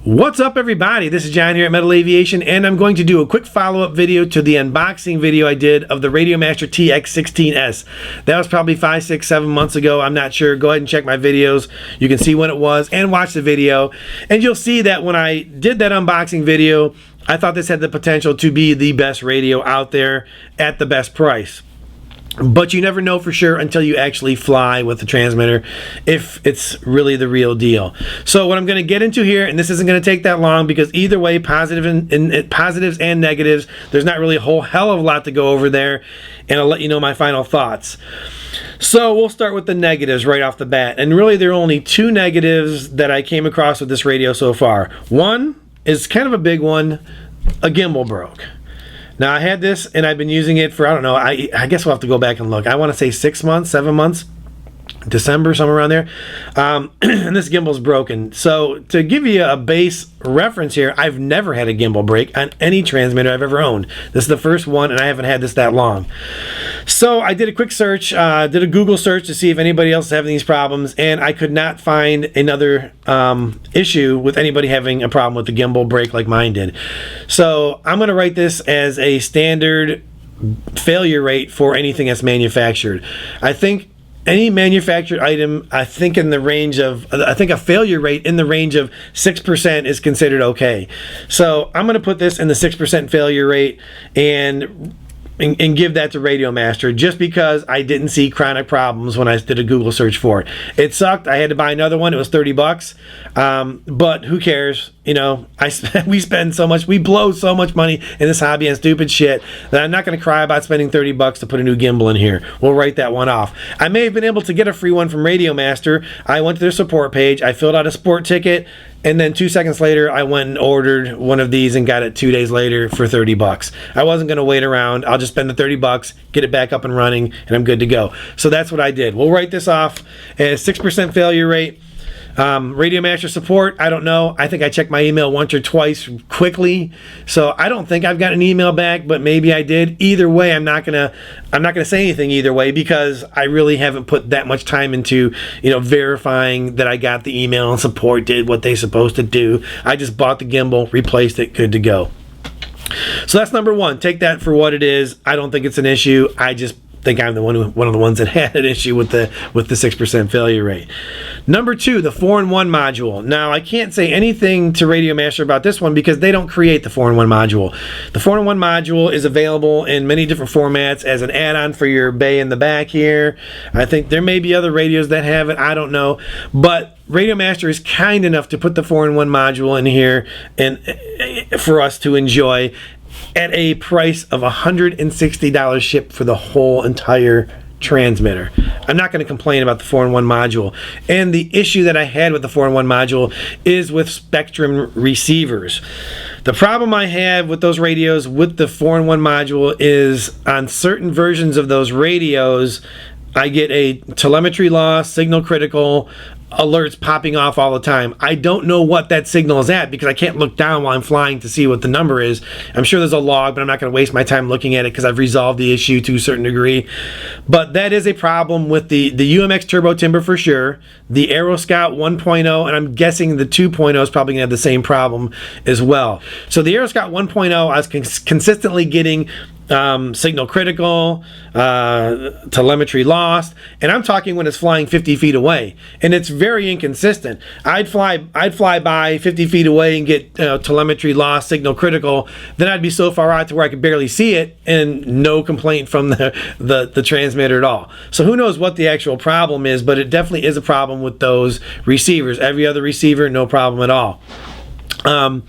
What's up, everybody? This is John here at Metal Aviation, and I'm going to do a quick follow-up video to the unboxing video I did of the Radiomaster TX16S. That was probably 5, 6, 7 months ago. I'm not sure. Go ahead and check my videos. You can see when it was and watch the video. And you'll see that when I did that unboxing video, I thought this had the potential to be the best radio out there at the best price. But you never know for sure until you actually fly with the transmitter if it's really the real deal. So what I'm going to get into here, and this isn't going to take that long because either way, positives and negatives, there's not really a whole hell of a lot to go over there, and I'll let you know my final thoughts. So we'll start with the negatives right off the bat, and really there are only two negatives that I came across with this radio so far. One is kind of a big one. A gimbal broke. Now, I had this, and I've been using it for, I don't know, I guess we'll have to go back and look. I want to say 6 months, 7 months, December, somewhere around there. And this gimbal's broken. So, to give you a base reference here, I've never had a gimbal break on any transmitter I've ever owned. This is the first one, and I haven't had this that long. So, I did a quick search, did a Google search to see if anybody else is having these problems, and I could not find another issue with anybody having a problem with the gimbal break like mine did. So, I'm going to write this as a standard failure rate for anything that's manufactured. I think any manufactured item, I think a failure rate in the range of 6% is considered okay. So I'm going to put this in the 6% failure rate and give that to Radiomaster just because I didn't see chronic problems when I did a Google search for it. It sucked. I had to buy another one. It was $30. But who cares? You know, we blow so much money in this hobby on stupid shit that I'm not going to cry about spending $30 to put a new gimbal in here. We'll write that one off. I may have been able to get a free one from Radiomaster. I went to their support page. I filled out a support ticket. And then 2 seconds later, I went and ordered one of these and got it 2 days later for $30. I wasn't going to wait around. I'll just spend the $30, get it back up and running, and I'm good to go. So that's what I did. We'll write this off as 6% failure rate. Radiomaster support, I don't know. I think I checked my email once or twice quickly, so I don't think I've got an email back, but maybe I did. Either way, I'm not gonna say anything either way because I really haven't put that much time into, verifying that I got the email and support did what they're supposed to do. I just bought the gimbal, replaced it, good to go. So that's number one. Take that for what it is. I don't think it's an issue. I just think I'm one of the ones that had an issue with the 6% failure rate. Number two, the 4-in-1 module. Now, I can't say anything to Radiomaster about this one because they don't create the 4-in-1 module. The 4-in-1 module is available in many different formats as an add-on for your bay in the back here. I think there may be other radios that have it. I don't know. But Radiomaster is kind enough to put the 4-in-1 module in here and for us to enjoy at a price of $160 shipped for the whole entire transmitter. I'm not going to complain about the 4-in-1 module. And the issue that I had with the 4-in-1 module is with Spectrum receivers. The problem I have with those radios with the 4-in-1 module is on certain versions of those radios, I get a telemetry loss, signal critical, alerts popping off all the time. I don't know what that signal is at because I can't look down while I'm flying to see what the number is. I'm sure there's a log, but I'm not going to waste my time looking at it because I've resolved the issue to a certain degree. But that is a problem with the UMX Turbo Timber for sure, the Aeroscout 1.0, and I'm guessing the 2.0 is probably going to have the same problem as well. So the Aeroscout 1.0, I was consistently getting signal critical, telemetry lost, and I'm talking when it's flying 50 feet away, and it's very inconsistent. I'd fly by 50 feet away and get telemetry lost, signal critical, then I'd be so far out to where I could barely see it, and no complaint from the transmitter at all. So who knows what the actual problem is, but it definitely is a problem with those receivers. Every other receiver, no problem at all. How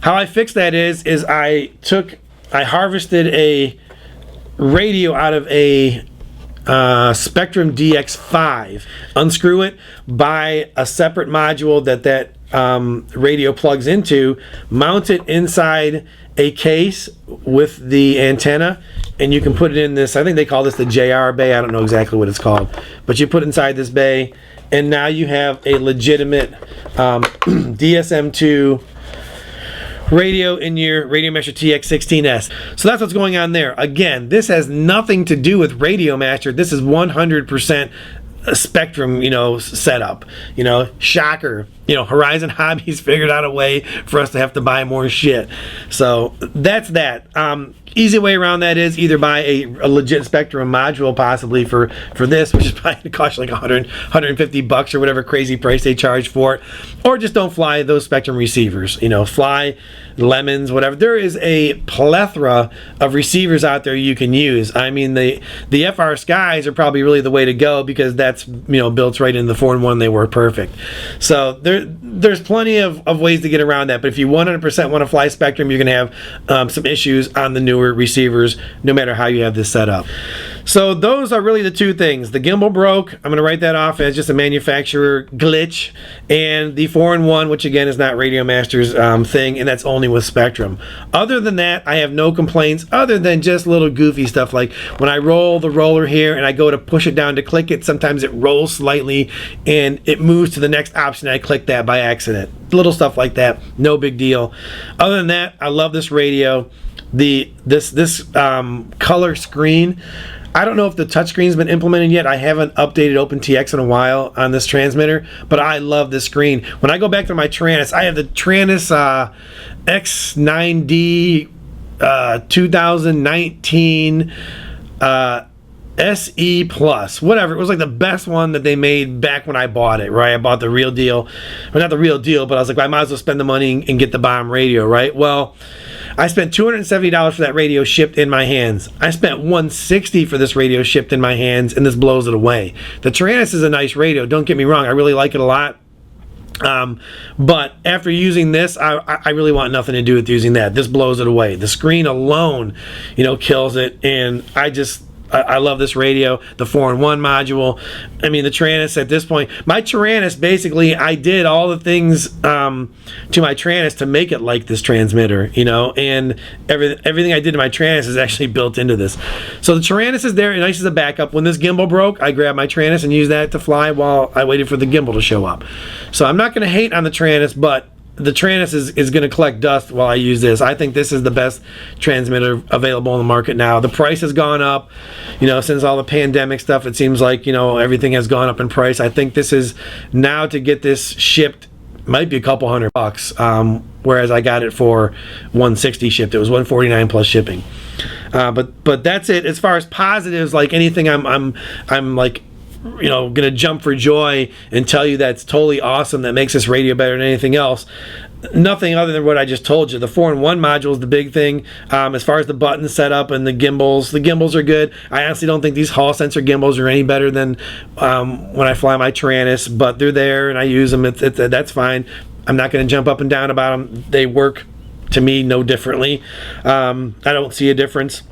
I fixed that is I harvested a radio out of a Spectrum DX5, unscrew it, buy a separate module that radio plugs into, mount it inside a case with the antenna, and you can put it in this, I think they call this the JR bay, I don't know exactly what it's called, but you put it inside this bay, and now you have a legitimate DSM-2 radio in your Radiomaster TX16S. So that's what's going on there. Again, this has nothing to do with Radiomaster. This is 100% Spectrum, setup. Shocker. Horizon Hobbies figured out a way for us to have to buy more shit. So that's that. Easy way around that is either buy a legit Spectrum module possibly for this, which is probably going to cost like $150 or whatever crazy price they charge for it, or just don't fly those Spectrum receivers. Fly Lemons, whatever. There is a plethora of receivers out there you can use. I mean, the FR Skies are probably really the way to go because that's built right in the 4-in-1. They work perfect. So there's plenty of ways to get around that. But if you 100% want to fly Spectrum, you're going to have some issues on the newer receivers, no matter how you have this set up. So those are really the two things. The gimbal broke. I'm going to write that off as just a manufacturer glitch, and the 4-in-1, which again is not Radiomaster's thing, and that's only with Spectrum. Other than that, I have no complaints other than just little goofy stuff like when I roll the roller here and I go to push it down to click it, sometimes it rolls slightly and it moves to the next option. I click that by accident. Little stuff like that, no big deal. Other than that, I love this radio. This color screen, I don't know if the touchscreen's been implemented yet. I haven't updated OpenTX in a while on this transmitter, but I love this screen. When I go back to my Taranis, I have the Taranis X9D 2019 SE Plus, whatever. It was like the best one that they made back when I bought it, right? I bought the real deal. Well, not the real deal, but I was like, I might as well spend the money and get the bomb radio, right? Well, I spent $270 for that radio shipped in my hands. I spent $160 for this radio shipped in my hands, and this blows it away. The Taranis is a nice radio. Don't get me wrong. I really like it a lot. But after using this, I really want nothing to do with using that. This blows it away. The screen alone, kills it, and I love this radio, the 4-in-1 module. I mean, the Taranis at this point, my Taranis, basically, I did all the things to my Taranis to make it like this transmitter, and everything I did to my Taranis is actually built into this. So the Taranis is there, nice as a backup. When this gimbal broke, I grabbed my Taranis and used that to fly while I waited for the gimbal to show up. So I'm not going to hate on the Taranis, but the Taranis is going to collect dust while I use this. I think this is the best transmitter available on the market now. The price has gone up, since all the pandemic stuff. It seems like, everything has gone up in price. I think this is now to get this shipped might be a couple $100, whereas I got it for $160 shipped. It was $149 plus shipping. But that's it. As far as positives, like anything, I'm like, gonna jump for joy and tell you that's totally awesome, that makes this radio better than anything else. Nothing other than what I just told you. The 4-in-1 module is the big thing. As far as the button setup and the gimbals are good. I honestly don't think these Hall sensor gimbals are any better than when I fly my Taranis, but they're there and I use them. That's fine. I'm not going to jump up and down about them. They work to me no differently. I don't see a difference.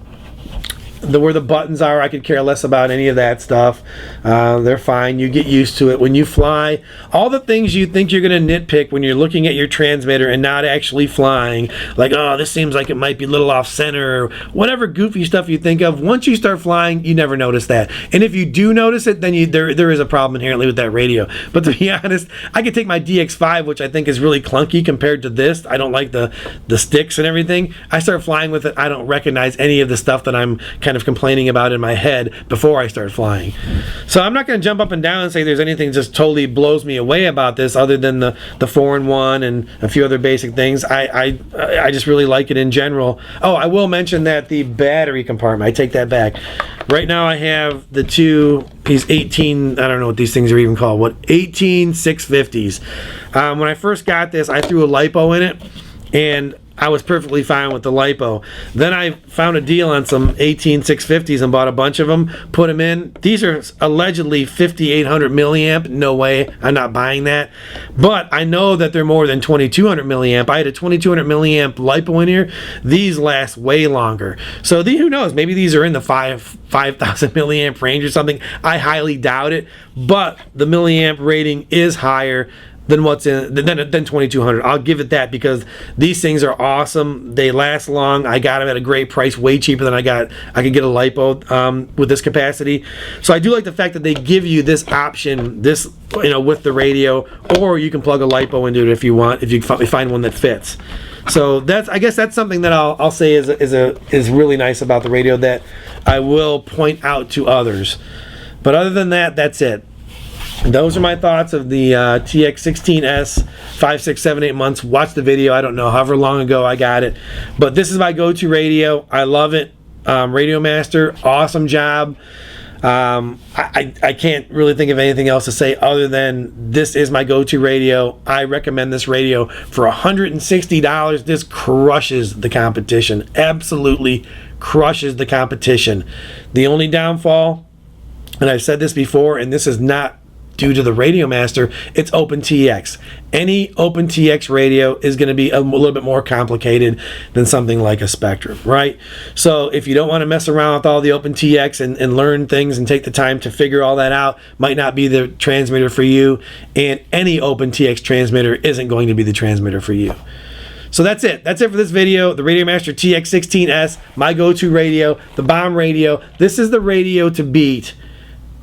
Where the buttons are, I could care less about any of that stuff. They're fine. You get used to it. When you fly, all the things you think you're going to nitpick when you're looking at your transmitter and not actually flying, like, oh, this seems like it might be a little off center, or whatever goofy stuff you think of, once you start flying, you never notice that. And if you do notice it, then there is a problem inherently with that radio. But to be honest, I could take my DX5, which I think is really clunky compared to this. I don't like the sticks and everything. I start flying with it. I don't recognize any of the stuff that I'm kind of complaining about in my head before I start flying. So I'm not going to jump up and down and say there's anything that just totally blows me away about this other than the 4-in-1 and a few other basic things. I just really like it in general. Oh, I will mention that the battery compartment, I take that back. Right now I have these 18, I don't know what these things are even called, 18 650s. When I first got this, I threw a LiPo in it, and I was perfectly fine with the LiPo. Then I found a deal on some 18 650s and bought a bunch of them, put them in. These are allegedly 5800 milliamp. No way, I'm not buying that. But I know that they're more than 2200 milliamp. I had a 2200 milliamp LiPo in here. These last way longer. So who knows, maybe these are in the 5,000 milliamp range or something. I highly doubt it, but the milliamp rating is higher than what's in than 2200. I'll give it that, because these things are awesome. They last long. I got them at a great price, way cheaper than I could get a LiPo with this capacity. So I do like the fact that they give you this option, with the radio, or you can plug a LiPo into it if you want, if you find one that fits. So I guess that's something that I'll say is really nice about the radio that I will point out to others. But other than that, that's it. those are my thoughts of the TX16S. 5, 6, 7, 8 months. Watch the video. I don't know, however long ago I got it. But this is my go-to radio. I love it. Radiomaster, awesome job. I can't really think of anything else to say other than this is my go-to radio. I recommend this radio for $160. This crushes the competition. Absolutely crushes the competition. The only downfall, and I've said this before, and this is not due to the Radiomaster, it's OpenTX. Any OpenTX radio is going to be a little bit more complicated than something like a Spectrum, right? So if you don't want to mess around with all the OpenTX and learn things and take the time to figure all that out, might not be the transmitter for you, and any OpenTX transmitter isn't going to be the transmitter for you. So that's it. That's it for this video. The Radiomaster TX16S, my go-to radio, the bomb radio. This is the radio to beat.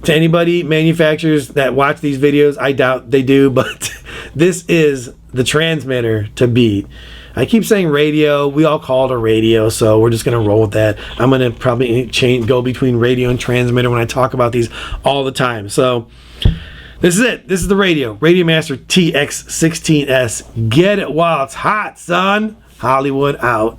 To anybody, manufacturers that watch these videos, I doubt they do, but this is the transmitter to beat. I keep saying radio. We all call it a radio, so we're just going to roll with that. I'm going to probably go between radio and transmitter when I talk about these all the time. So this is it. This is the radio. Radiomaster TX16S. Get it while it's hot, son. Hollywood out.